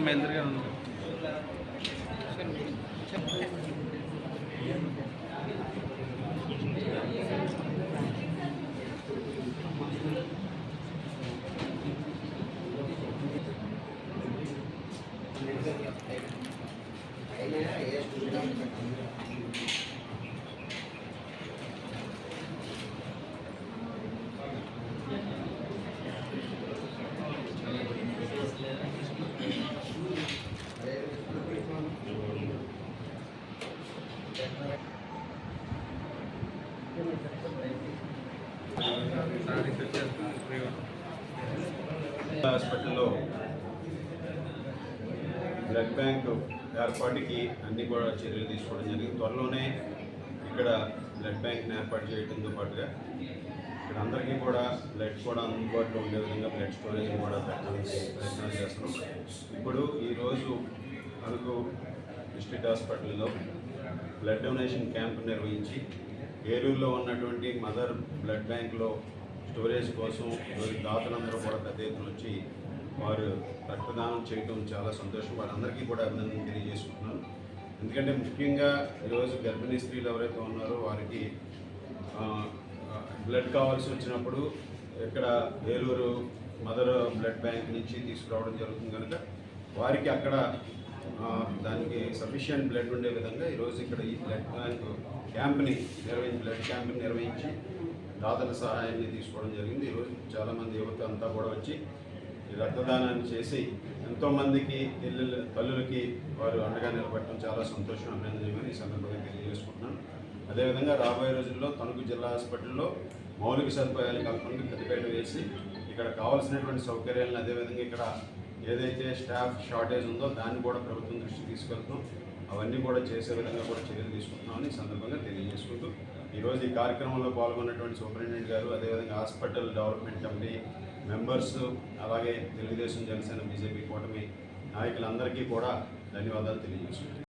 మహేంద్రగా హాస్పిటల్లో blood bank ఏర్పాటుకి అన్ని కూడా చర్యలు తీసుకోవడం జరిగింది. త్వరలోనే ఇక్కడ బ్లడ్ బ్యాంక్ని ఏర్పాటు చేయడంతో పాటుగా ఇక్కడ అందరికీ కూడా బ్లడ్ కూడా అందుబాటులో ఉండే విధంగా బ్లడ్ స్టోరేజ్ కూడా పెట్టడానికి ప్రయత్నాలు చేస్తున్నాం. ఇప్పుడు ఈరోజు అరకు డిస్ట్రిక్ట్ హాస్పిటల్లో బ్లడ్ డొనేషన్ క్యాంప్ నిర్వహించి ఏలూరులో ఉన్నటువంటి మదర్ బ్లడ్ బ్యాంక్లో స్టోరేజ్ కోసం ఈరోజు దాతలందరూ కూడా పెద్ద ఎత్తున వచ్చి వారు రక్తదానం చేయడం చాలా సంతోషం. వారందరికీ కూడా అభినందన తెలియజేసుకుంటున్నాను. ఎందుకంటే ముఖ్యంగా ఈరోజు గర్భిణీ స్త్రీలు ఎవరైతే ఉన్నారో వారికి బ్లడ్ కావాల్సి వచ్చినప్పుడు ఇక్కడ ఏలూరు మదర్ బ్లడ్ బ్యాంక్ నుంచి తీసుకురావడం జరుగుతుంది కనుక వారికి అక్కడ దానికి సఫిషియంట్ బ్లడ్ ఉండే విధంగా ఈరోజు ఇక్కడ ఈ బ్లడ్ బ్యాంక్ క్యాంప్ని నిర్వహించి దాతల సహాయాన్ని తీసుకోవడం జరిగింది. ఈరోజు చాలామంది యువత అంతా కూడా వచ్చి ఈ రక్తదానాన్ని చేసి ఎంతోమందికి తల్లులకి వారు అండగా నిలబడటం చాలా సంతోషం, అభినందనీయమని ఈ సందర్భంగా తెలియజేసుకుంటున్నాను. అదేవిధంగా రాబోయే రోజుల్లో తణుకు జిల్లా హాస్పిటల్లో మౌలిక సదుపాయాల కల్పనకు పెద్దపీట వేసి ఇక్కడ కావాల్సినటువంటి సౌకర్యాలను, అదేవిధంగా ఇక్కడ ఏదైతే స్టాఫ్ షార్టేజ్ ఉందో దాన్ని కూడా ప్రభుత్వం దృష్టికి తీసుకెళ్తున్నాం. అవన్నీ కూడా చేసే విధంగా కూడా చర్యలు తీసుకుంటున్నామని ఈ సందర్భంగా తెలియజేసుకుంటూ ఈరోజు ఈ కార్యక్రమంలో పాల్గొన్నటువంటి సూపరింటెండెంట్ గారు, అదేవిధంగా హాస్పిటల్ డెవలప్మెంట్ కమిటీ మెంబర్స్, అలాగే తెలుగుదేశం, జనసేన, బీజేపీ కూటమి నాయకులందరికీ కూడా ధన్యవాదాలు తెలియజేసుకుంటున్నాను.